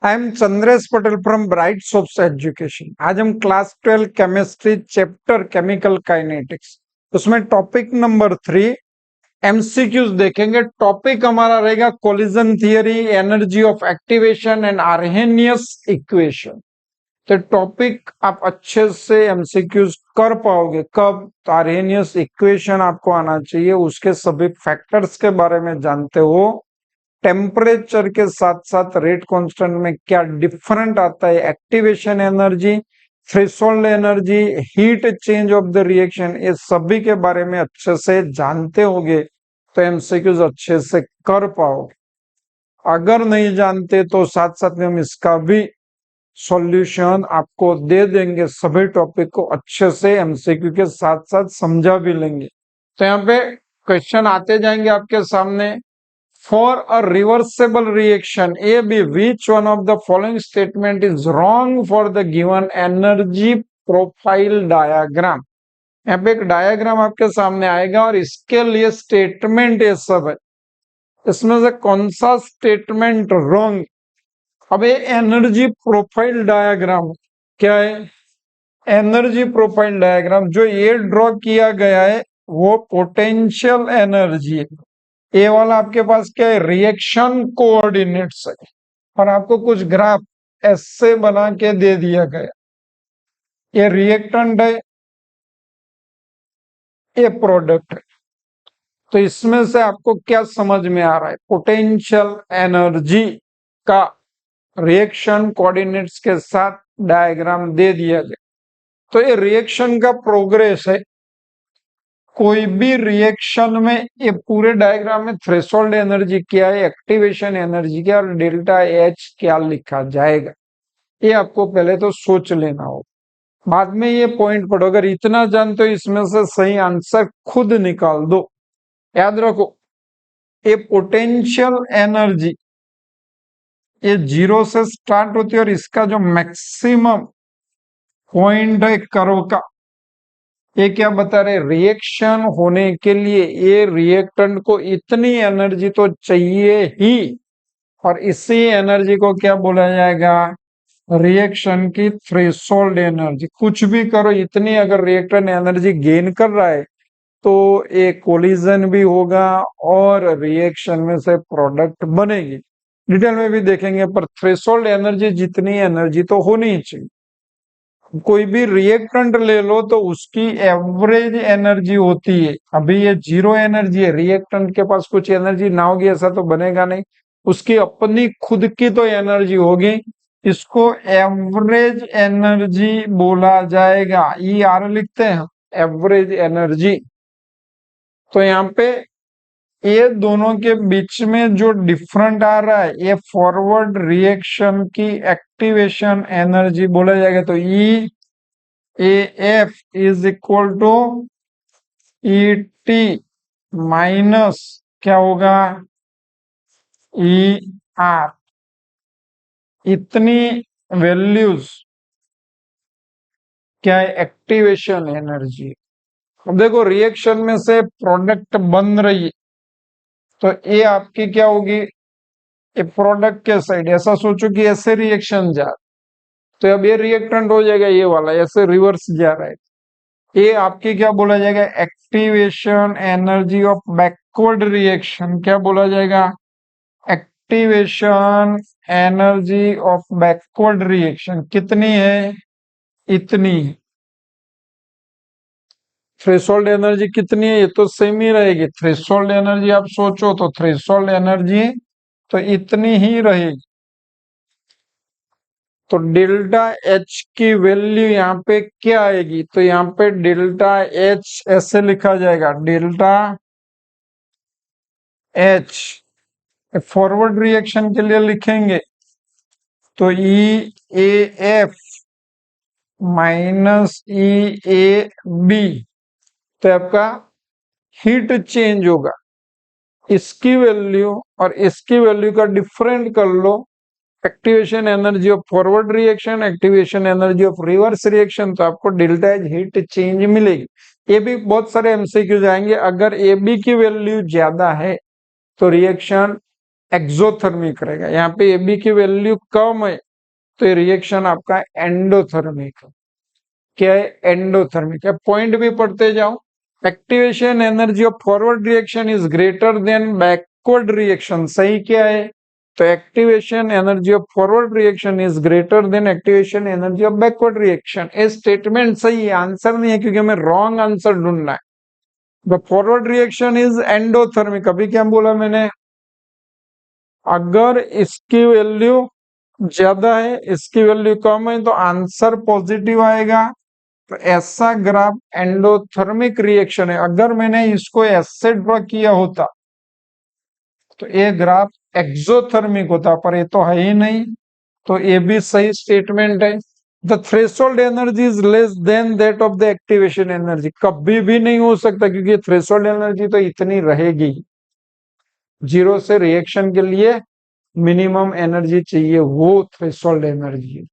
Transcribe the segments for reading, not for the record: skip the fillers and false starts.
I am Chandresh Patel from bright soaps education. आज हम class 12 chemistry chapter chemical kinetics उसमें topic number 3 MCQs देखेंगे। Topic हमारा रहेगा collision theory, energy of activation and Arrhenius equation. तो topic आप अच्छे से एमसीक्यूज कर पाओगे कब? तो आर्हेनियस इक्वेशन आपको आना चाहिए, उसके सभी फैक्टर्स के बारे में जानते हो, टेम्परेचर के साथ साथ रेट कांस्टेंट में क्या डिफरेंट आता है, activation energy, threshold energy, heat change of the reaction, ये सभी के बारे में अच्छे से जानते होगे तो एमसीक्यूज अच्छे से कर पाओगे। अगर नहीं जानते तो साथ साथ में हम इसका भी सॉल्यूशन आपको दे देंगे, सभी टॉपिक को अच्छे से एमसीक्यू के साथ साथ समझा भी लेंगे। तो यहाँ पे क्वेश्चन आते जाएंगे आपके सामने। For a reversible reaction AB, which one of the following statement is wrong for the given energy profile diagram? यहाँ पे एक डायग्राम आपके सामने आएगा और इसके लिए स्टेटमेंट ये सब है। इसमें से कौन सा स्टेटमेंट रॉन्ग? अब ये एनर्जी प्रोफाइल डायग्राम क्या है? एनर्जी प्रोफाइल डायग्राम जो ये ड्रॉ किया गया है वो पोटेंशियल एनर्जी है। ये वाला आपके पास क्या है? रिएक्शन कोऑर्डिनेट्स है और आपको कुछ ग्राफ ऐसे बना के दे दिया गया। ये रिएक्टेंट है, ये प्रोडक्ट है। तो इसमें से आपको क्या समझ में आ रहा है? पोटेंशियल एनर्जी का रिएक्शन कोऑर्डिनेट्स के साथ डायग्राम दे दिया गया। तो ये रिएक्शन का प्रोग्रेस है। कोई भी रिएक्शन में ये पूरे डायग्राम में थ्रेशोल्ड एनर्जी क्या है, एक्टिवेशन एनर्जी क्या और डेल्टा एच क्या लिखा जाएगा, ये आपको पहले तो सोच लेना होगा, बाद में ये पॉइंट पढ़ो। अगर इतना जानते हो इसमें से सही आंसर खुद निकाल दो। याद रखो, ये पोटेंशियल एनर्जी ये 0 से स्टार्ट होती है और इसका जो मैक्सिमम पॉइंट है कर्व का, ये क्या बता रहे? रिएक्शन होने के लिए ये रिएक्टेंट को इतनी एनर्जी तो चाहिए ही, और इसी एनर्जी को क्या बोला जाएगा? रिएक्शन की थ्रेशोल्ड एनर्जी। कुछ भी करो, इतनी अगर रिएक्टेंट एनर्जी गेन कर रहा है तो एक कोलिजन भी होगा और रिएक्शन में से प्रोडक्ट बनेगी। डिटेल में भी देखेंगे, पर थ्रेशोल्ड एनर्जी जितनी एनर्जी तो होनी चाहिए। कोई भी रिएक्टेंट ले लो तो उसकी एवरेज एनर्जी होती है। अभी ये 0 एनर्जी है, रिएक्टेंट के पास कुछ एनर्जी ना होगी ऐसा तो बनेगा नहीं, उसकी अपनी खुद की तो एनर्जी होगी। इसको एवरेज एनर्जी बोला जाएगा, ई आर लिखते हैं, एवरेज एनर्जी। तो यहाँ पे ये दोनों के बीच में जो डिफरेंट आ रहा है ये फॉरवर्ड रिएक्शन की एक्टिवेशन एनर्जी बोला जाएगा। तो E AF is equal to ET minus क्या होगा? ER। इतनी वैल्यूज क्या है? Activation energy. अब देखो, रिएक्शन में से प्रोडक्ट बन रही है तो ये आपकी क्या होगी? ये प्रोडक्ट के साइड, ऐसा सोचो कि ऐसे रिएक्शन जा, तो अब ये रिएक्टेंट हो जाएगा ये वाला, ऐसे रिवर्स जा रहा है, ये आपकी क्या बोला जाएगा? Activation energy of backward reaction. क्या बोला जाएगा? Activation energy of backward reaction कितनी है? इतनी। थ्रेशोल्ड एनर्जी कितनी है? ये तो सेम ही रहेगी। थ्रेशोल्ड एनर्जी आप सोचो तो थ्रेशोल्ड एनर्जी तो इतनी ही रहेगी। तो डेल्टा एच की वैल्यू यहाँ पे क्या आएगी? तो यहाँ पे डेल्टा एच ऐसे लिखा जाएगा, डेल्टा एच फॉरवर्ड रिएक्शन के लिए लिखेंगे तो E A F minus E A B. तो आपका हीट चेंज होगा, इसकी वैल्यू और इसकी वैल्यू का डिफरेंट कर लो, activation energy of forward reaction, activation energy of reverse reaction, तो आपको डेल्टा एच हीट चेंज मिलेगी। ये भी बहुत सारे एमसीक्यू आएंगे। अगर ए बी की वैल्यू ज्यादा है तो रिएक्शन एक्सोथर्मिक रहेगा। यहाँ पे एबी की वैल्यू कम है तो ये रिएक्शन आपका एंडोथर्मिक है। क्या है? एंडोथर्मिक है। पॉइंट भी पढ़ते जाओ। Activation energy of forward reaction is greater than backward reaction. सही क्या है? तो activation energy of forward reaction is greater than activation energy of backward reaction. ये स्टेटमेंट सही है, आंसर नहीं है, क्योंकि हमें रॉन्ग आंसर ढूंढना है। The forward reaction is endothermic. अभी क्या बोला मैंने? अगर इसकी वैल्यू ज्यादा है, इसकी वैल्यू कम है, तो आंसर पॉजिटिव आएगा। तो ऐसा ग्राफ एंडोथर्मिक रिएक्शन है। अगर मैंने इसको ऐसे ड्रॉ किया होता तो ये ग्राफ एक्सोथर्मिक होता, पर ये तो है ही नहीं, तो ये भी सही स्टेटमेंट है। The threshold energy is less than that of the activation energy. कभी भी नहीं हो सकता, क्योंकि थ्रेशोल्ड एनर्जी तो इतनी रहेगी। जीरो से रिएक्शन के लिए मिनिमम एनर्जी चाहिए, वो थ्रेशोल्ड एनर्जी है।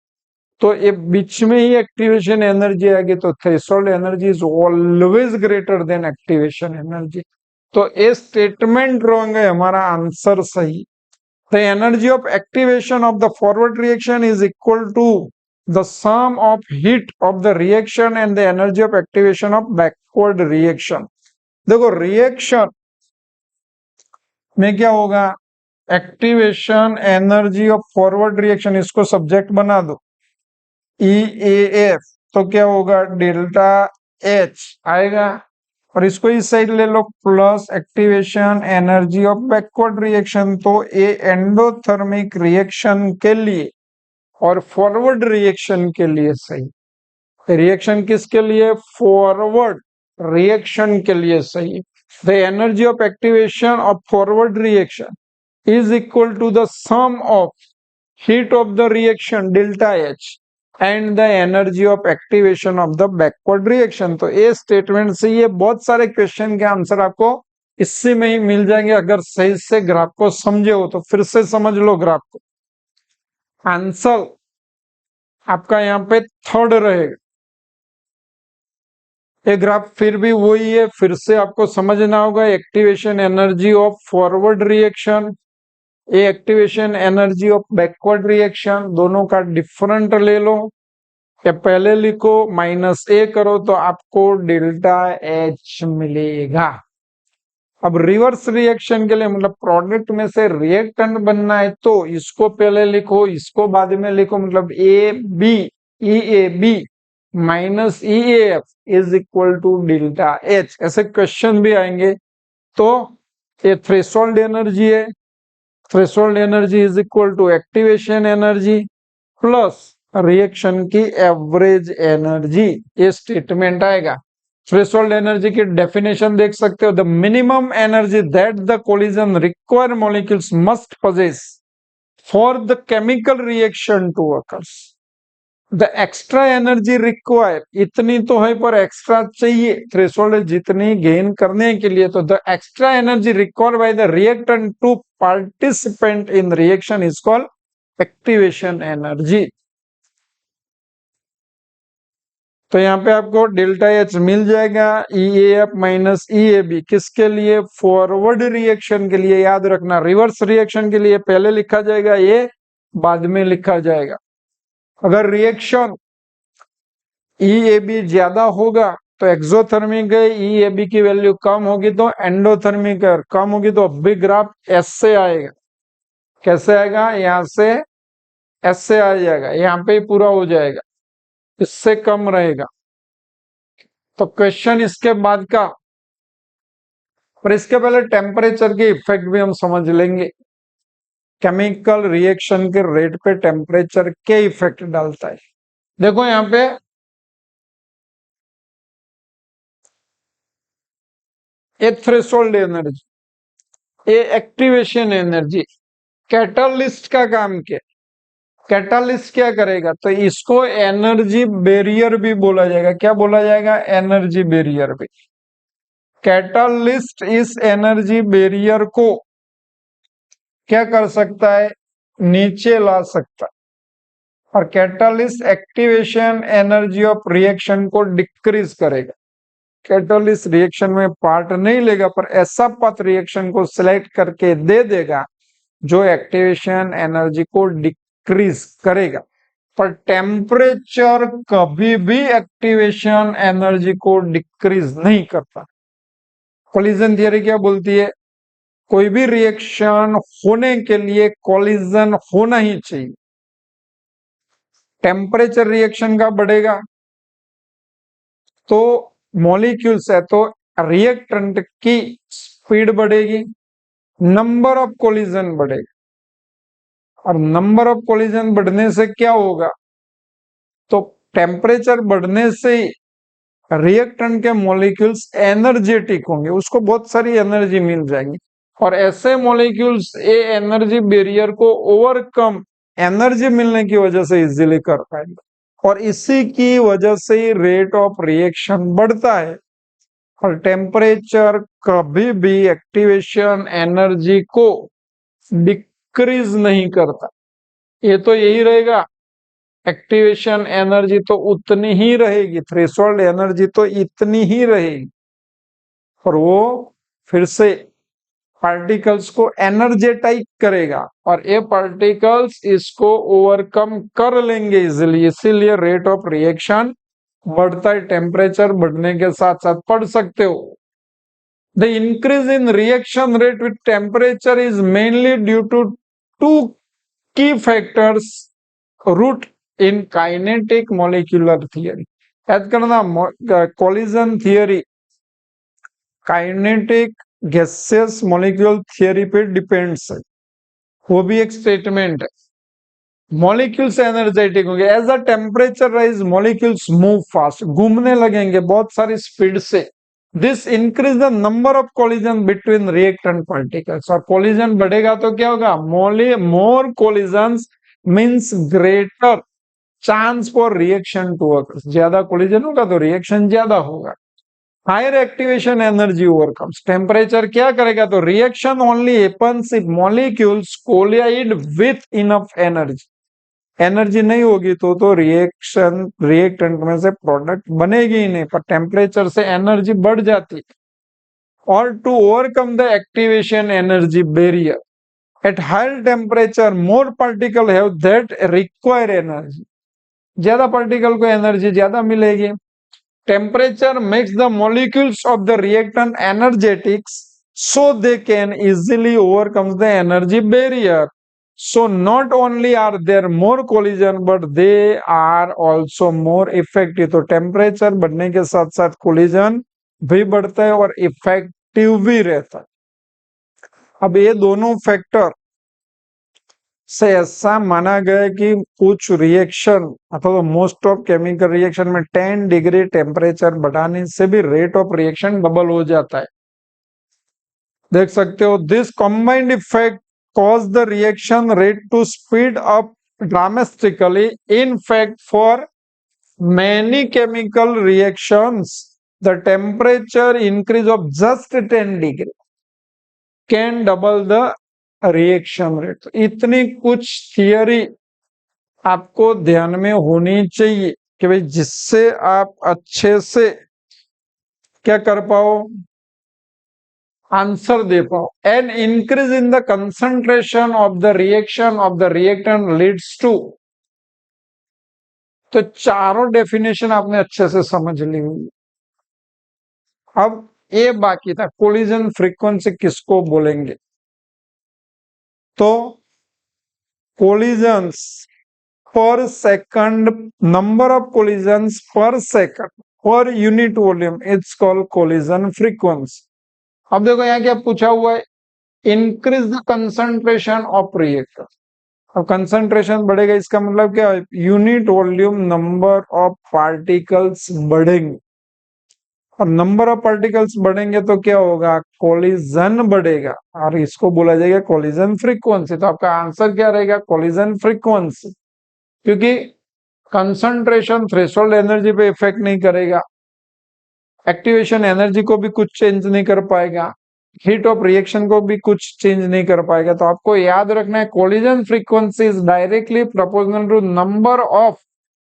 तो ये बीच में ही एक्टिवेशन एनर्जी आएगी, तो threshold energy is always greater than activation energy. तो ये स्टेटमेंट रॉन्ग है, हमारा आंसर सही। The energy of activation of the forward reaction is equal to the sum of heat of the reaction and the energy of activation of backward reaction. देखो reaction में क्या होगा? Activation energy of forward reaction, इसको subject बना दो, EAF, तो क्या होगा? डेल्टा H आएगा। और इसको इस साइड ले लो, plus activation energy of backward reaction. तो ये एंडोथर्मिक रिएक्शन के लिए और फॉरवर्ड रिएक्शन के लिए सही। रिएक्शन किसके लिए? फॉरवर्ड रिएक्शन के लिए सही। The energy of activation of forward reaction is equal to the sum of heat of the reaction delta H and the energy of activation of the backward reaction। तो ये statement से ये बहुत सारे question के आंसर आपको इससे में ही मिल जाएंगे, अगर सही से ग्राफ को समझे हो। तो फिर से समझ लो ग्राफ को। आंसर आपका यहाँ पे थर्ड रहेगा। ये ग्राफ फिर भी वही है, फिर से आपको समझना होगा। Activation energy of forward reaction, ये activation energy of backward reaction, दोनों का डिफरेंट ले लो। या पहले लिखो -A करो तो आपको डेल्टा H मिलेगा। अब रिवर्स रिएक्शन के लिए, मतलब प्रोडक्ट में से रिएक्टेंट बनना है, तो इसको पहले लिखो, इसको बाद में लिखो। मतलब EAB minus EAF is equal to delta H। ऐसे क्वेश्चन भी आएंगे। तो ये थ्रेशोल्ड एनर्जी है, threshold energy is equal to activation energy plus reaction की एवरेज एनर्जी, ये स्टेटमेंट आएगा। थ्रेशोल्ड एनर्जी की डेफिनेशन देख सकते हो, the minimum energy that the collision require molecules must possess for the chemical reaction to occurs. The extra energy require, इतनी तो है पर एक्स्ट्रा चाहिए, थ्रेशोल्ड जितनी गेन करने के लिए। तो the extra energy required by the reactant to participant in reaction is called activation energy. तो यहाँ पे आपको डेल्टा H मिल जाएगा। EAF माइनस EAB किसके लिए? फॉरवर्ड रिएक्शन के लिए। याद रखना, रिवर्स रिएक्शन के लिए पहले लिखा जाएगा, ये बाद में लिखा जाएगा। अगर रिएक्शन EAB ज्यादा होगा तो एक्सोथर्मिक है, EAB की वैल्यू कम होगी तो एंडोथर्मिक है, कम होगी तो अब भी ग्राफ ऐसे आएगा। कैसे आएगा? यहाँ से ऐसे आ जाएगा, यहाँ पे पूरा हो जाएगा, इससे कम रहेगा। तो क्वेश्चन इसके बाद का, पर इसके पहले टेम्परेचर के इफेक्ट भी हम समझ लेंगे। केमिकल रिएक्शन के रेट पे टेम्परेचर के इफेक्ट डालता है। देखो यहाँ पे ये थ्रेशोल्ड एनर्जी, ये एक्टिवेशन एनर्जी, कैटालिस्ट का काम क्या? कैटालिस्ट क्या करेगा? तो इसको एनर्जी बैरियर भी बोला जाएगा। क्या बोला जाएगा? एनर्जी बैरियर भी। कैटालिस्ट इस एनर्जी बैरियर को क्या कर सकता है? नीचे ला सकता है। और catalyst activation energy of reaction को डिक्रीज करेगा। कैटालिस्ट रिएक्शन में पार्ट नहीं लेगा, पर ऐसा पथ रिएक्शन को सिलेक्ट करके दे देगा जो एक्टिवेशन एनर्जी को डिक्रीज करेगा, पर टेम्परेचर कभी भी एक्टिवेशन एनर्जी को डिक्रीज नहीं करता। कोलिजन थियरी क्या बोलती है? कोई भी रिएक्शन होने के लिए कोलिजन होना ही चाहिए। टेम्परेचर रिएक्शन का बढ़ेगा तो मॉलिक्यूल्स है तो रिएक्टेंट की स्पीड बढ़ेगी, नंबर ऑफ कोलिजन बढ़ेगा, और नंबर ऑफ कोलिजन बढ़ने से क्या होगा? तो टेम्परेचर बढ़ने से रिएक्टेंट के मॉलिक्यूल्स एनर्जेटिक होंगे, उसको बहुत सारी एनर्जी मिल जाएगी, और ऐसे मॉलिक्यूल्स ये एनर्जी बैरियर को ओवरकम एनर्जी मिलने की वजह से इजीली कर पाएंगे, और इसी की वजह से ही रेट ऑफ रिएक्शन बढ़ता है। और टेम्परेचर कभी भी एक्टिवेशन एनर्जी को डिक्रीज नहीं करता। ये तो यही रहेगा, एक्टिवेशन एनर्जी तो उतनी ही रहेगी, थ्रेशोल्ड एनर्जी तो इतनी ही रहेगी, और वो फिर से पार्टिकल्स को एनर्जेटाइज करेगा, और ये पार्टिकल्स इसको ओवरकम कर लेंगे इजिली, इसीलिए रेट ऑफ रिएक्शन बढ़ता है। टेम्परेचर बढ़ने के साथ साथ पढ़ सकते हो, the increase in reaction rate with temperature is mainly due to two key factors root in kinetic molecular theory. याद करना, collision theory kinetic gaseous molecule theory पे डिपेंड्स है, वो भी एक स्टेटमेंट है। मॉलिक्यूल्स एनर्जेटिक होंगे, as a temperature rise molecules move fast, घूमने लगेंगे बहुत सारी स्पीड से। This increase the number of collision between reactant particles, और कोलिजन बढ़ेगा तो क्या होगा? मोर collisions means greater chance for reaction to occur, ज्यादा कोलिजन होगा तो रिएक्शन ज्यादा होगा। Higher activation energy overcomes, temperature क्या करेगा? तो reaction only happens if molecules collide with enough energy, energy नहीं होगी तो रिएक्टेंट में से प्रोडक्ट बनेगी ही नहीं, पर टेम्परेचर से एनर्जी बढ़ जाती। और to overcome the activation energy barrier at higher temperature more particle have that require energy, ज्यादा पार्टिकल को एनर्जी ज्यादा मिलेगी। Temperature makes the molecules of the reactant energetics so they can easily overcome the energy barrier. So not only are there more collision, but they are also more effective. तो temperature बढ़ने के साथ साथ collision भी बढ़ता है और effective भी रहता है। अब ये दोनों फैक्टर से ऐसा माना गया कि कुछ रिएक्शन अथवा मोस्ट ऑफ केमिकल रिएक्शन में 10 डिग्री टेम्परेचर बढ़ाने से भी रेट ऑफ रिएक्शन डबल हो जाता है। देख सकते हो, this combined effect cause the reaction rate to speed up dramatically. In fact, for many chemical reactions, the temperature increase of just 10 degree can double the reaction rate. इतनी कुछ theory आपको ध्यान में होनी चाहिए कि भाई जिससे आप अच्छे से क्या कर पाओ, आंसर दे पाओ। An increase in the concentration of the reactant leads to, तो चारों डेफिनेशन आपने अच्छे से समझ ली हुई। अब ये बाकी था, कोलिजन फ्रीक्वेंसी किसको बोलेंगे? तो कोलिजन्स पर सेकंड, नंबर ऑफ कोलिजन्स पर second per unit volume, it's called collision frequency. अब देखो यहाँ क्या पूछा हुआ है, increase the concentration of reactor. अब कंसंट्रेशन बढ़ेगा, इसका मतलब क्या है? Unit volume number of particles बढ़ेंगे, और नंबर ऑफ पार्टिकल्स बढ़ेंगे तो क्या होगा? कोलिजन बढ़ेगा, और इसको बोला जाएगा कोलिजन फ्रीक्वेंसी। तो आपका आंसर क्या रहेगा? कोलिजन फ्रीक्वेंसी, क्योंकि कंसंट्रेशन थ्रेशोल्ड एनर्जी पे इफेक्ट नहीं करेगा, एक्टिवेशन एनर्जी को भी कुछ चेंज नहीं कर पाएगा, हीट ऑफ रिएक्शन को भी कुछ चेंज नहीं कर पाएगा। तो आपको याद रखना है, collision frequency is directly proportional to number of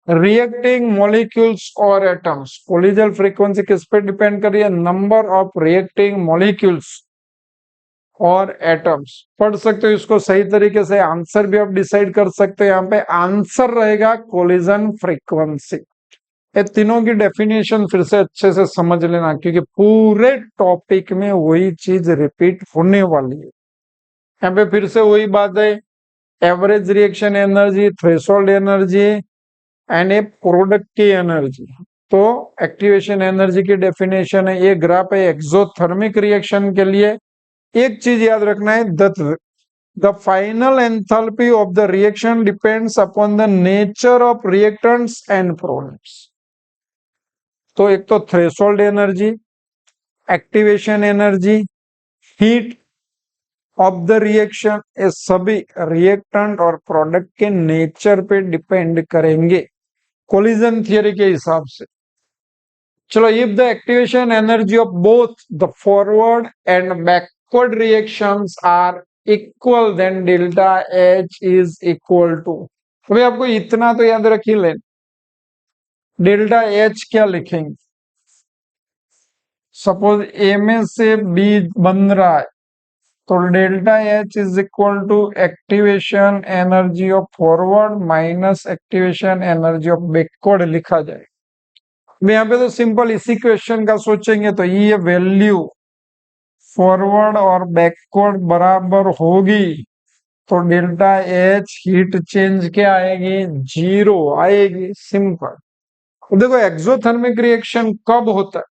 reacting molecules और एटम्स। कोलिजन फ्रीक्वेंसी किस पे डिपेंड कर रही है? नंबर ऑफ रिएक्टिंग मॉलिक्यूल्स और एटम्स पढ़ सकते हो इसको सही तरीके से। आंसर भी आप डिसाइड कर सकते हो। यहाँ पे आंसर रहेगा कोलिजन फ्रीक्वेंसी। ये तीनों की डेफिनेशन फिर से अच्छे से समझ लेना, क्योंकि पूरे टॉपिक में वही चीज रिपीट होने वाली है। यहाँ पे फिर से वही बात है, average reaction energy, threshold energy and A product की एनर्जी। तो एक्टिवेशन एनर्जी की डेफिनेशन है, ये ग्राफ है एक्सोथर्मिक रिएक्शन के लिए। एक चीज याद रखना है, the final enthalpy of the reaction depends upon the nature of reactants and products. तो एक तो threshold energy, activation energy, heat of the reaction, ये सभी रिएक्टेंट और प्रोडक्ट के नेचर पे डिपेंड करेंगे कोलिजन थियरी के हिसाब से। चलो, if the activation energy of both the forward and backward reactions are equal, then delta H is equal to, अभी आपको इतना तो याद रख ही लें, डेल्टा एच क्या लिखेंगे। सपोज ए में से बी बन रहा है, तो delta H is equal to activation energy of forward minus activation energy of backward लिखा जाए। यहाँ पे तो सिंपल इसी क्वेश्चन का सोचेंगे तो ये वैल्यू फॉरवर्ड और बैकवर्ड बराबर होगी, तो डेल्टा एच हीट चेंज क्या आएगी, 0 आएगी। सिंपल। तो देखो एक्सोथर्मिक रिएक्शन कब होता है,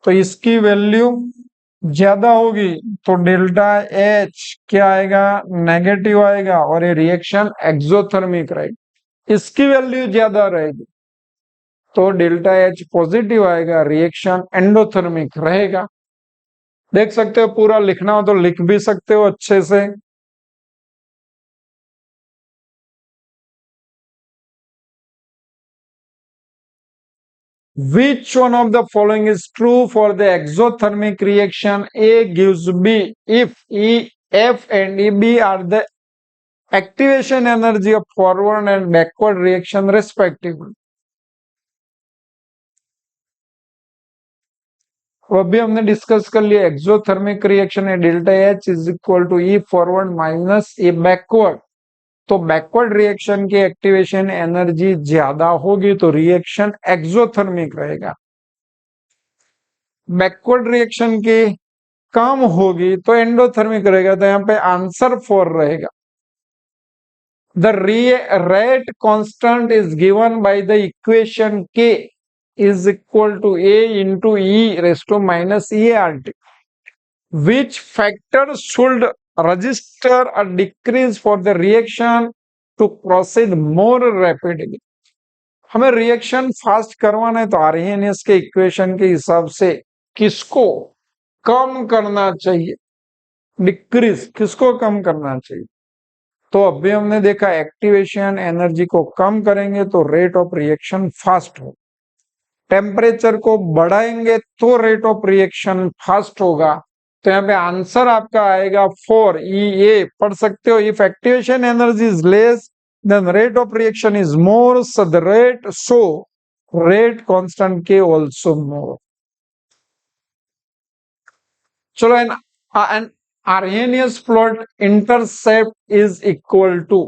तो इसकी वैल्यू ज्यादा होगी, तो डेल्टा एच क्या आएगा, नेगेटिव आएगा, और ये रिएक्शन एक्सोथर्मिक रहेगी। इसकी वैल्यू ज्यादा रहेगी तो डेल्टा एच पॉजिटिव आएगा, रिएक्शन एंडोथर्मिक रहेगा। देख सकते हो, पूरा लिखना हो तो लिख भी सकते हो अच्छे से। Which one of the following is true for the exothermic reaction A gives B if E, F and EB are the activation energy of forward and backward reaction respectively? अभी हमने डिस्कस कर लिया, एक्सोथर्मिक रिएक्शन है delta H is equal to E forward minus A backward. तो backward reaction की activation energy ज्यादा होगी तो रिएक्शन एक्सोथर्मिक रहेगा, बैकवर्ड रिएक्शन की कम होगी तो एंडोथर्मिक रहेगा। तो यहाँ पे आंसर 4 रहेगा। The rate constant is given by the equation K is equal to A into E raise to minus E R T. Which factor should register a decrease for the reaction to proceed more rapidly. हमें reaction fast करवाना है तो Arrhenius के equation के हिसाब से किसको कम करना चाहिए, डिक्रीज किसको कम करना चाहिए। तो अभी हमने देखा एक्टिवेशन एनर्जी को कम करेंगे तो रेट ऑफ रिएक्शन फास्ट हो, टेम्परेचर को बढ़ाएंगे तो रेट ऑफ रिएक्शन फास्ट होगा। तो यहाँ पे आंसर आपका आएगा 4 ई ए। पढ़ सकते हो, if activation energy is less than rate of reaction is more, so the rate constant के आल्सो मोर। चलो, N Arrhenius plot intercept is equal to,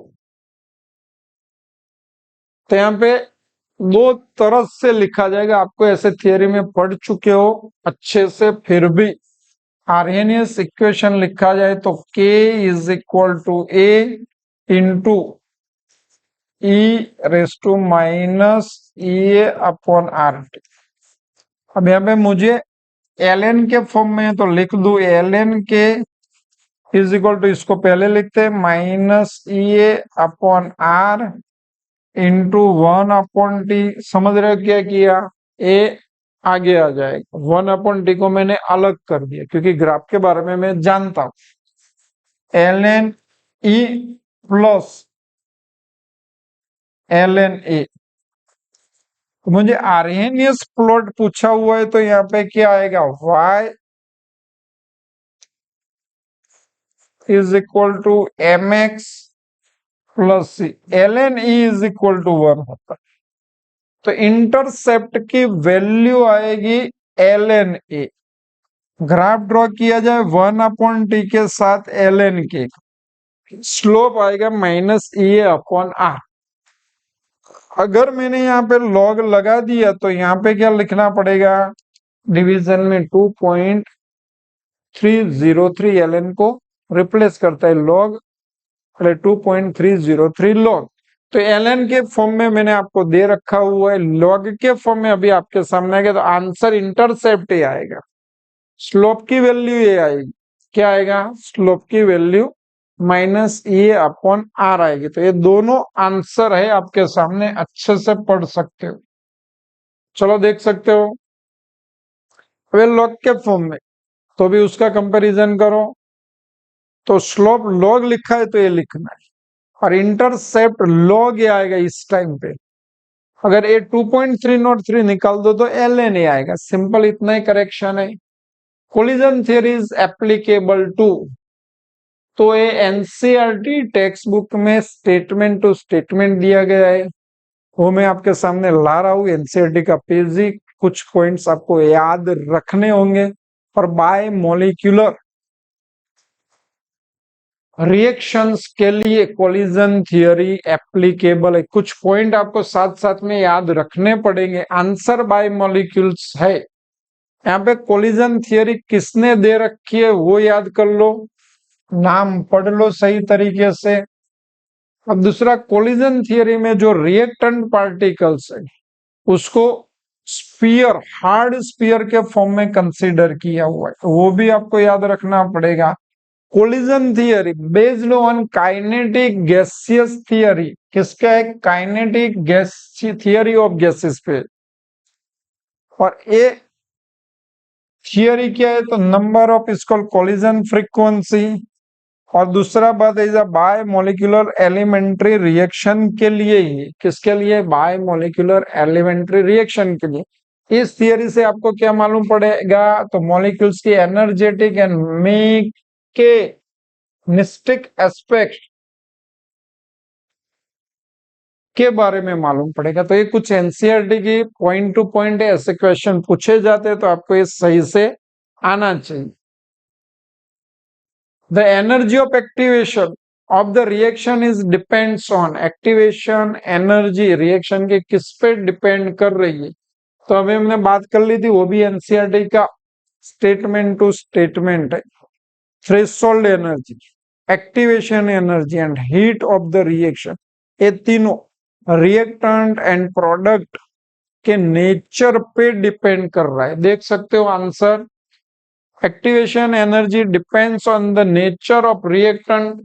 तो यहाँ पे दो तरह से लिखा जाएगा। आपको ऐसे थियरी में पढ़ चुके हो अच्छे से, फिर भी आर्हेनियस इक्वेशन लिखा जाए तो K is equal to A into E raise to minus E upon R T. अब यहाँ पे मुझे ln के फॉर्म में तो लिख दू, ln के इज इक्वल टू, इसको पहले लिखते हैं minus E upon R into 1 upon T. समझ रहे हो क्या किया, ए आगे आ जाएगा, 1 अपॉन टी को मैंने अलग कर दिया क्योंकि ग्राफ के बारे में मैं जानता हूं। ln ई प्लस ln ए। मुझे आर्हेनियस प्लॉट पूछा हुआ है तो यहाँ पे क्या आएगा, y is equal to mx plus C. ln e is equal to 1 होता है, तो इंटरसेप्ट की वैल्यू आएगी ln a। ग्राफ ड्रॉ किया जाए 1/t के साथ ln के, स्लोप आएगा -EA/r। अगर मैंने यहाँ पे लॉग लगा दिया तो यहाँ पे क्या लिखना पड़ेगा, डिवीजन में 2.303 ln को रिप्लेस करता है लॉग 2.303 लॉग। तो ln के फॉर्म में मैंने आपको दे रखा हुआ है, लॉग के फॉर्म में अभी आपके सामने आएगा, तो आंसर इंटरसेप्ट ये आएगा, स्लोप की वैल्यू ये आएगी, क्या आएगा, स्लोप की वैल्यू -EA/r आएगी। तो ये दोनों आंसर है आपके सामने, अच्छे से पढ़ सकते हो। चलो देख सकते हो, वे लॉग के फॉर्म में तो भी उसका कंपैरिजन करो, तो स्लोप लॉग लिखा है तो ये लिखना है, और इंटरसेप्ट लॉग ये आएगा इस टाइम पे। अगर ये 2.303 निकाल दो तो ln ए आएगा, सिंपल इतना ही करेक्शन है। Collision theory is applicable to, तो ये एनसीईआरटी टेक्स्ट बुक में स्टेटमेंट टू स्टेटमेंट दिया गया है, वो मैं आपके सामने ला रहा हूँ। एनसीईआरटी का पेज ही, कुछ पॉइंट्स आपको याद रखने होंगे। और बाय मॉलिक्यूलर रिएक्शंस के लिए कोलिजन थियरी एप्लीकेबल है, कुछ पॉइंट आपको साथ साथ में याद रखने पड़ेंगे। आंसर बाय मॉलिक्यूल्स है, यहाँ पे कोलिजन थियरी किसने दे रखी है वो याद कर लो, नाम पढ़ लो सही तरीके से। अब दूसरा, कोलिजन थियरी में जो रिएक्टेंट पार्टिकल्स है उसको स्फीयर, हार्ड स्फीयर के फॉर्म में कंसीडर किया हुआ है, वो भी आपको याद रखना पड़ेगा। Collision theory based on kinetic gaseous theory, किसका है, kinetic gas theory of gases पे। और ये थियरी क्या है, तो नंबर ऑफ इसको कोलिजन फ्रीक्वेंसी। और दूसरा बात है बाय मॉलिक्यूलर एलिमेंट्री रिएक्शन के लिए ही, किसके लिए, बाय मॉलिक्यूलर एलिमेंट्री रिएक्शन के लिए। इस थियरी से आपको क्या मालूम पड़ेगा, तो मॉलिक्यूल्स की एनर्जेटिक एंड मैकेनिस्टिक एस्पेक्ट के बारे में मालूम पड़ेगा। तो ये कुछ एनसीईआरटी की पॉइंट टू पॉइंट ऐसे क्वेश्चन पूछे जाते हैं, तो आपको ये सही से आना चाहिए। The energy of activation of the reaction is depends on, activation energy reaction के किस पे डिपेंड कर रही है, तो अभी हमने बात कर ली थी, वो भी एनसीईआरटी का स्टेटमेंट टू स्टेटमेंट है। Threshold energy, activation energy and heat of the reaction, ये तीनों रिएक्टेंट एंड प्रोडक्ट के नेचर पे डिपेंड कर रहा है। देख सकते हो answer, activation energy depends on the nature of reactant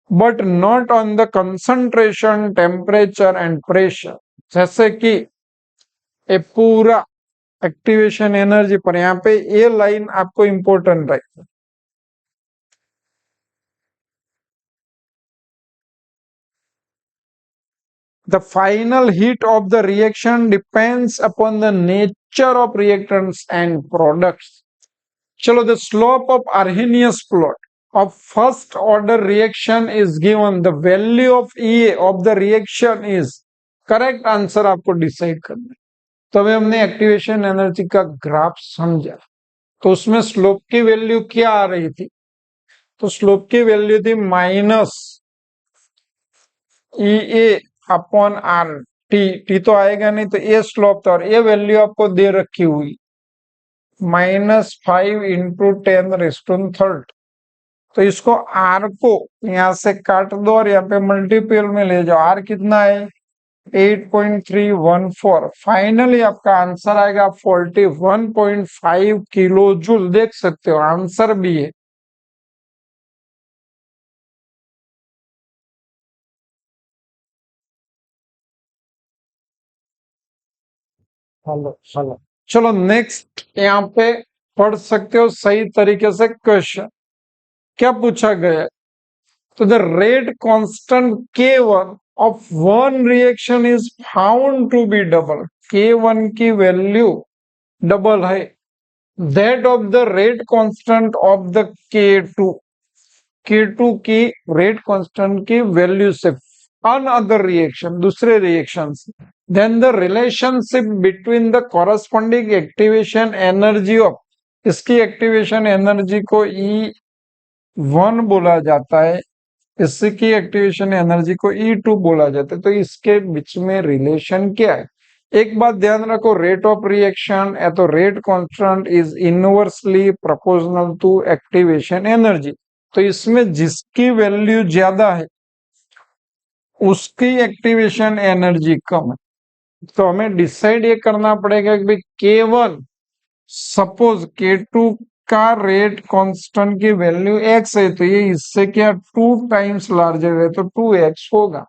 but not on the concentration, temperature and pressure। जैसे कि ये पूरा एक्टिवेशन एनर्जी पर, यहाँ पे ये लाइन आपको इंपॉर्टेंट है, the final heat of the reaction depends upon the nature of reactants and products। चलो, the slope of Arrhenius plot of first order reaction is given, the value of EA of the reaction is, correct answer आपको decide करना है। तो अभी हमने activation energy का graph समझा, तो उसमें स्लोप की वैल्यू क्या आ रही थी, तो स्लोप की वैल्यू थी -EA/r, टी तो आएगा नहीं, तो ये स्लोप था, और ये वैल्यू आपको दे रखी हुई -5 × 10⁻³ तो इसको आर को यहां से काट दो और यहाँ पे मल्टीपल में ले जाओ, आर कितना है 8.314। फाइनली आपका आंसर आएगा 41.5 किलो जूल। देख सकते हो आंसर भी है। चलो नेक्स्ट यहाँ पे पढ़ सकते हो सही तरीके से क्वेश्चन, क्या पूछा गया, तो the rate constant K1 of one reaction is found to be double, K1 की वैल्यू डबल है that of the rate constant of the K2, K2 की रेट कांस्टेंट की वैल्यू से अनअदर रिएक्शन, दूसरे रिएक्शन से, then the relationship between the corresponding activation energy of इसकी activation energy को E1 बोला जाता है, इसकी एक्टिवेशन एनर्जी को E2 बोला जाता है। तो इसके बीच में रिलेशन क्या है? एक बात ध्यान रखो, रेट ऑफ रिएक्शन या तो rate constant is inversely proportional to activation energy. तो इसमें जिसकी वैल्यू ज्यादा है उसकी एक्टिवेशन एनर्जी कम है। तो हमें डिसाइड ये करना पड़ेगा कि भाई K1 सपोज K2 का रेट कांस्टेंट की वैल्यू x है, तो ये इससे क्या 2 टाइम्स लार्जर है, तो 2x होगा।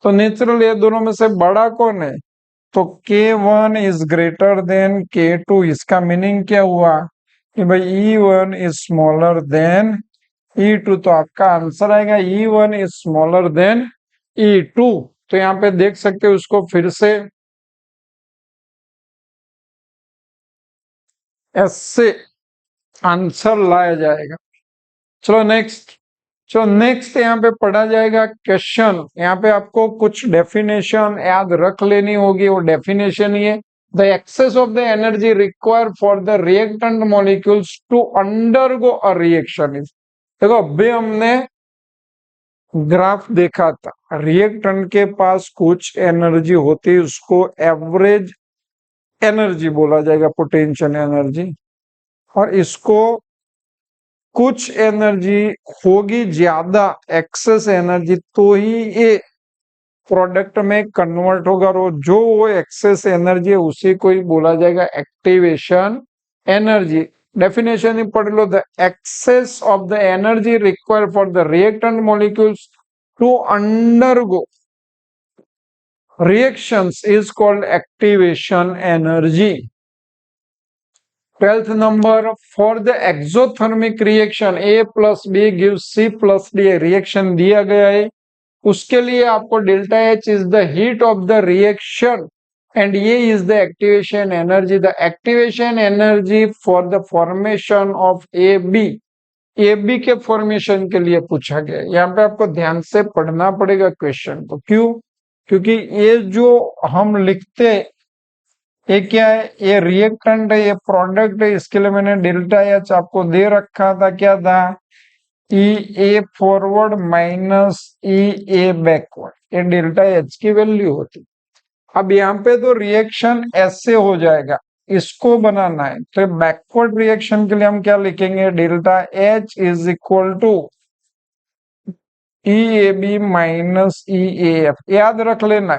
तो नेचुरल ये दोनों में से बड़ा कौन है? तो K1 is greater than K2। इसका मीनिंग क्या हुआ कि भाई E1 is smaller than E2। तो आपका आंसर आएगा E1 is smaller than E2। तो यहाँ पे देख सकते हो, उसको फिर से ऐसे आंसर लाया जाएगा। चलो नेक्स्ट यहाँ पे पढ़ा जाएगा क्वेश्चन। यहाँ पे आपको कुछ डेफिनेशन याद रख लेनी होगी। वो डेफिनेशन ये, the excess of the energy required for the reactant molecules to undergo a reaction is. देखो अभी हमने ग्राफ देखा था, रिएक्टेंट के पास कुछ एनर्जी होती है, उसको एवरेज एनर्जी बोला जाएगा, पोटेंशियल एनर्जी। और इसको कुछ एनर्जी होगी ज्यादा, एक्सेस एनर्जी, तो ही ये प्रोडक्ट में कन्वर्ट होगा। और जो वो एक्सेस एनर्जी है उसी को ही बोला जाएगा एक्टिवेशन एनर्जी। डेफिनेशन ही पढ़ लो, the excess of the energy required for the reactant molecules to undergo reactions is called activation energy. 12th number, for the exothermic reaction A plus B gives C plus D, reaction दिया गया है, उसके लिए आपको delta H is the heat of the reaction and ये is the activation energy. The activation energy for the formation of A B के formation के लिए पूछा गया। यहाँ पे आपको ध्यान से पढ़ना पड़ेगा क्वेश्चन को। क्यों? क्योंकि ये जो हम लिखते, ये क्या है? ये रिएक्टेंट है, ये प्रोडक्ट है, इसके लिए मैंने डेल्टा एच आपको दे रखा था। क्या था? ई ए फॉरवर्ड माइनस ई ए बैकवर्ड, ये डेल्टा एच की वैल्यू होती। अब यहाँ पे तो रिएक्शन ऐसे हो जाएगा, इसको बनाना है, तो बैकवर्ड रिएक्शन के लिए हम क्या लिखेंगे? Delta H is equal to E A B minus E A F. याद रख लेना,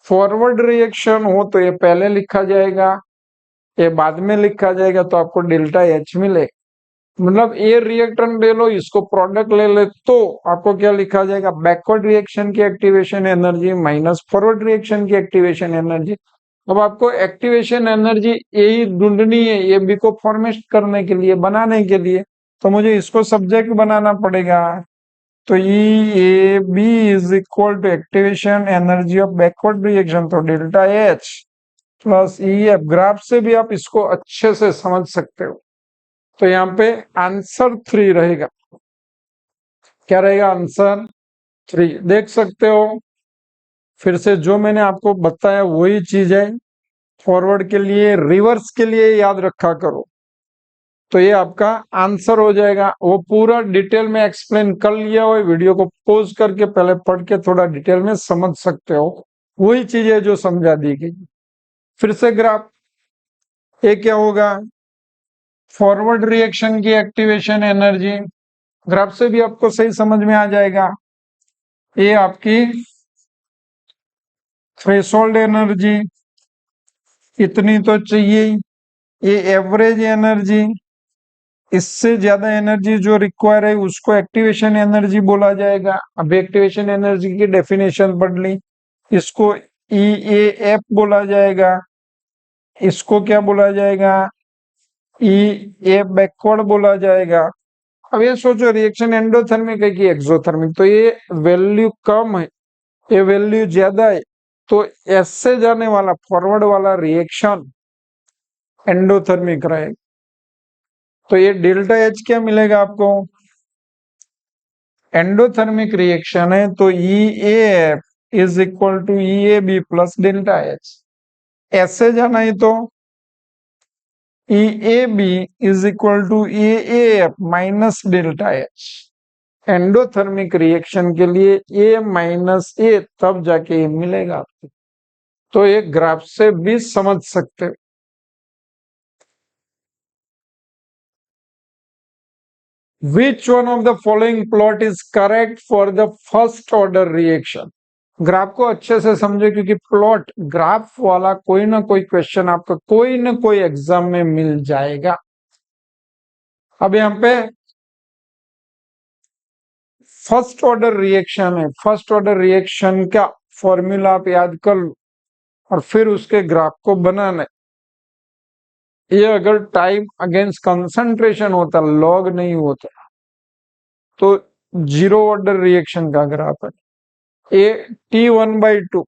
फॉरवर्ड रिएक्शन हो तो ये पहले लिखा जाएगा, ये बाद में लिखा जाएगा, तो आपको डेल्टा एच मिलेगा। मतलब ए रिएक्टेंट ले लो, इसको प्रोडक्ट ले ले, तो आपको क्या लिखा जाएगा? बैकवर्ड रिएक्शन की activation energy minus forward reaction की एक्टिवेशन एनर्जी। अब आपको एक्टिवेशन एनर्जी ए ही ढूंढनी है, ए बी को फॉर्मेट करने के लिए, बनाने के लिए, तो मुझे इसको सब्जेक्ट बनाना पड़ेगा। तो E A B is equal to activation energy of backward reaction, तो delta H plus E F. Graph से भी आप इसको अच्छे से समझ सकते हो। तो यहाँ पे आंसर 3 रहेगा। क्या रहेगा? आंसर 3 देख सकते हो। फिर से जो मैंने आपको बताया वही चीज है, फॉरवर्ड के लिए, रिवर्स के लिए याद रखा करो। तो ये आपका आंसर हो जाएगा। वो पूरा डिटेल में एक्सप्लेन कर लिया हो, वीडियो को पॉज करके पहले पढ़ के थोड़ा डिटेल में समझ सकते हो। वही चीज है जो समझा दी गई। फिर से ग्राफ, ये क्या होगा? फॉरवर्ड रिएक्शन की एक्टिवेशन एनर्जी, ग्राफ से भी आपको सही समझ में आ जाएगा। ये आपकी थ्रेशोल्ड एनर्जी इतनी तो चाहिए। ये एवरेज एनर्जी, इससे ज्यादा एनर्जी जो रिक्वायर है उसको एक्टिवेशन एनर्जी बोला जाएगा। अब एक्टिवेशन एनर्जी की डेफिनेशन पढ़ ली, इसको ई ए एफ बोला जाएगा, इसको क्या बोला जाएगा? ई ए बैकवर्ड बोला जाएगा। अब ये सोचो, रिएक्शन एंडोथर्मिक है कि एक्सोथर्मिक? तो ये वैल्यू कम है, ये वैल्यू ज्यादा है, तो ऐसे जाने वाला फॉरवर्ड वाला रिएक्शन एंडोथर्मिक रहेगा। तो ये डेल्टा एच क्या मिलेगा आपको? एंडोथर्मिक रिएक्शन है, तो E A F is equal to E A B plus delta H. ऐसे जाना है तो E A B is equal to A F minus delta H. Endothermic reaction के लिए ए माइनस ए तब जाके मिलेगा आपको। तो एक ग्राफ से भी समझ सकते हो। Which one of the following plot is correct for the first order reaction. Graph को अच्छे से समझे, क्योंकि प्लॉट ग्राफ वाला कोई ना कोई क्वेश्चन आपका कोई ना कोई एग्जाम में मिल जाएगा। अब यहाँ पे फर्स्ट ऑर्डर रिएक्शन है, फर्स्ट ऑर्डर रिएक्शन का फॉर्मूला आप याद कर लो और फिर उसके ग्राफ को बनाना है। ये अगर टाइम अगेंस्ट कंसंट्रेशन होता, लॉग नहीं होता, तो जीरो ऑर्डर रिएक्शन का ग्राफ है। ए T1/2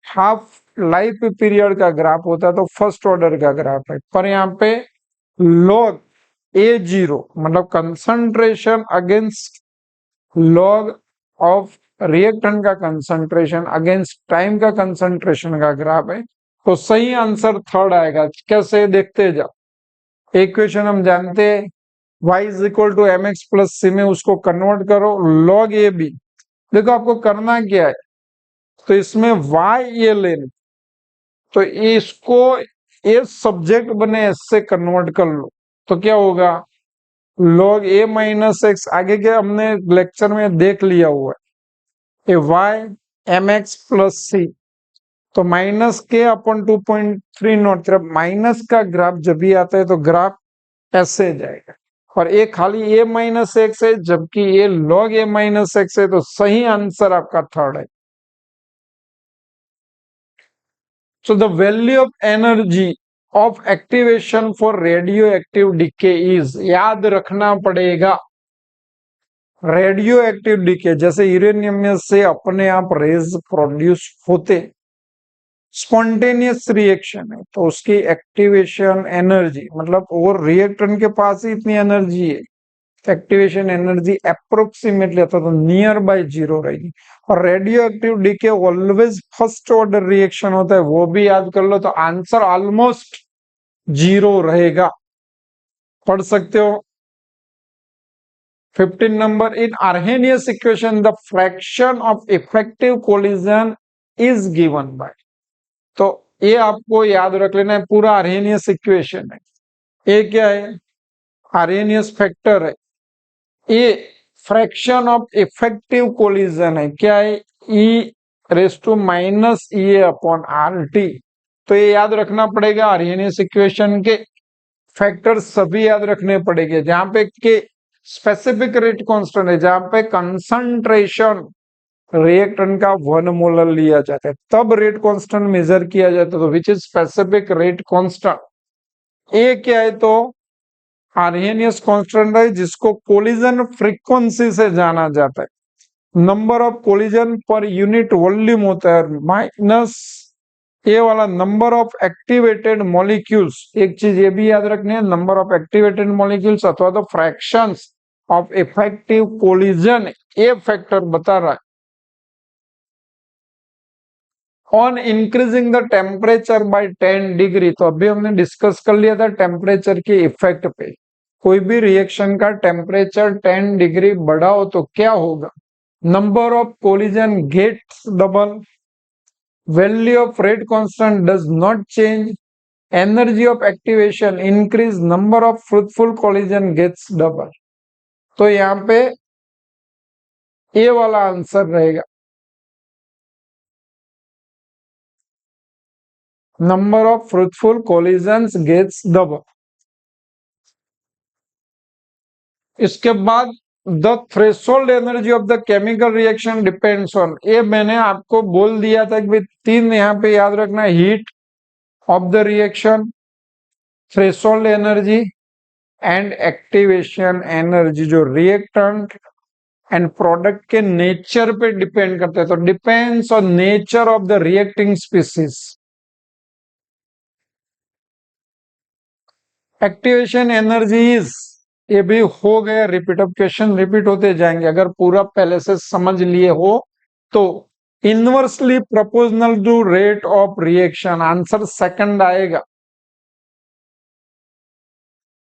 हाफ लाइफ पीरियड का ग्राफ होता है, तो फर्स्ट ऑर्डर का ग्राफ है। पर यहाँ पे लॉग A0 मतलब concentration against log of reactant का कंसंट्रेशन अगेंस्ट टाइम का कंसंट्रेशन का ग्राफ है। तो सही आंसर थर्ड आएगा। कैसे, देखते जाओ। इक्वेशन हम जानते हैं, y is equal to M X plus C में उसको कन्वर्ट करो log ए बी। देखो आपको करना क्या है, तो इसमें y ये लेना, तो इसको ए सब्जेक्ट बने इससे कन्वर्ट कर लो, तो क्या होगा log a माइनस एक्स। आगे के हमने लेक्चर में देख लिया हुआ है, वाई एम एक्स प्लस सी, तो माइनस के अपन 2.30 तरफ माइनस का ग्राफ जब भी आता है तो ग्राफ ऐसे जाएगा। और ए खाली ए माइनस एक्स है, जबकि ये log ए माइनस एक्स है, तो सही आंसर आपका थर्ड है। So the value of energy of activation for radioactive decay is, याद रखना पड़ेगा, रेडियो एक्टिव डिके जैसे यूरेनियम में से अपने आप रेज प्रोड्यूस होते, स्पॉन्टेनियस रिएक्शन है, तो उसकी एक्टिवेशन एनर्जी मतलब वो रिएक्टेंट के पास ही इतनी एनर्जी है, एक्टिवेशन एनर्जी अप्रोक्सीमेटली अथवा तो नियर बाय जीरो रहेगी। और radioactive decay always first order reaction होता है, वो भी याद कर लो, तो आंसर ऑलमोस्ट जीरो रहेगा। पढ़ सकते हो। 15 number, in Arrhenius equation the fraction of effective collision is given bye. तो ये आपको याद रख लेना है, पूरा आर्हेनियस इक्वेशन है। ये क्या है, आर्हेनियस फैक्टर है। ये फ्रैक्शन ऑफ इफेक्टिव कोलिजन है, क्या है, E raise to minus E upon R T. तो ये याद रखना पड़ेगा, आर्हेनियस इक्वेशन के फैक्टर सभी याद रखने पड़ेंगे। जहां पे के स्पेसिफिक रेट कांस्टेंट है, जहां पे कंसंट्रेशन रिएक्टेंट का 1 मोलर लिया जाता है, तब रेट कांस्टेंट मेजर किया जाता है, तो which is specific rate constant. A क्या है, तो आर्हेनियस कांस्टेंट है, जिसको कोलिजन फ्रीक्वेंसी से जाना जाता है। Number of collision per unit volume होता है, माइनस ये वाला नंबर ऑफ एक्टिवेटेड मॉलिक्यूल्स। एक चीज ये भी याद रखनी है, नंबर ऑफ एक्टिवेटेड मॉलिक्यूल्स अथवा तो फ्रैक्शंस ऑफ इफेक्टिव कोलिजन, ये फैक्टर बता रहा है। On increasing the temperature by 10 degree, तो अभी हमने डिस्कस कर लिया था टेम्परेचर के इफेक्ट पे। कोई भी रिएक्शन का टेम्परेचर 10 डिग्री बढ़ाओ तो क्या होगा, number of collision gets double, value of rate constant does not change, energy of activation increase, number of fruitful collision gets double। तो यहाँ पे ए वाला आंसर रहेगा, number of fruitful collisions gets double. इसके बाद the threshold energy of the chemical reaction depends on, ये मैंने आपको बोल दिया था कि भाई 3 यहाँ पे याद रखना, heat of the reaction, threshold energy and activation energy, जो रिएक्टेंट एंड प्रोडक्ट के नेचर पे डिपेंड करते हैं। तो depends on nature of the reacting species. Activation energies, ये भी हो गया रिपीट, अब क्वेश्चन रिपीट होते जाएंगे। अगर पूरा पहले से समझ लिए हो तो inversely proportional to rate of reaction, answer second आएगा।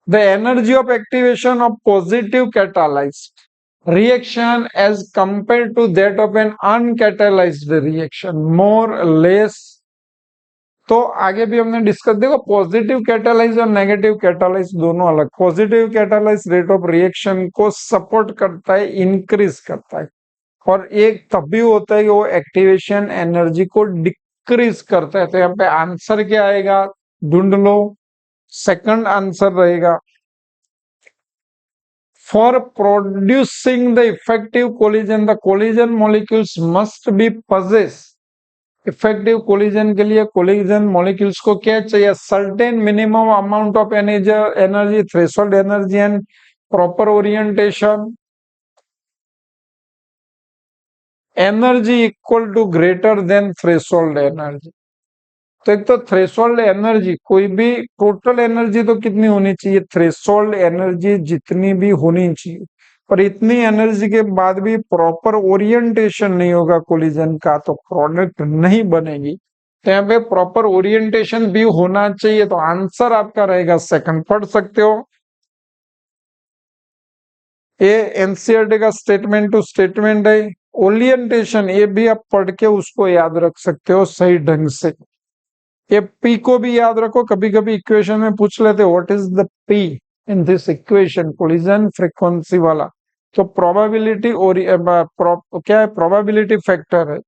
The energy of activation of positive catalysed reaction as compared to that of an uncatalyzed reaction more less। तो आगे भी हमने डिस्कस, देखो पॉजिटिव कैटालाइज और नेगेटिव कैटालाइज दोनों अलग। Positive catalyse rate of reaction को सपोर्ट करता है, इंक्रीज करता है, और एक तब भी होता है कि वो एक्टिवेशन एनर्जी को डिक्रीज करता है। तो यहाँ पे आंसर क्या आएगा ढूंढ लो, सेकंड आंसर रहेगा। For producing the effective collision, the collision molecules must be possess। Effective collision के लिए कोलिजन मॉलिक्यूल्स को क्या चाहिए, certain minimum amount of energy, threshold energy and proper orientation. Energy equal to greater than threshold energy. तो एक तो threshold energy, कोई भी टोटल एनर्जी तो कितनी होनी चाहिए, थ्रेशोल्ड एनर्जी जितनी भी होनी चाहिए, पर इतनी एनर्जी के बाद भी प्रॉपर ओरिएंटेशन नहीं होगा कोलिजन का, तो प्रोडक्ट नहीं बनेगी। तो यहाँ पे प्रॉपर ओरिएंटेशन भी होना चाहिए, तो आंसर आपका रहेगा सेकंड। पढ़ सकते हो, ये एनसीईआरटी का स्टेटमेंट टू स्टेटमेंट है। ओरिएंटेशन ये भी आप पढ़ के उसको याद रख सकते हो सही ढंग से। ये पी को भी याद रखो, कभी कभी इक्वेशन में पूछ लेते what is the P in this equation, collision frequency वाला। तो प्रोबेबिलिटी और क्या है, प्रोबेबिलिटी फैक्टर है,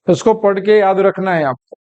इसको पढ़ के याद रखना है आपको।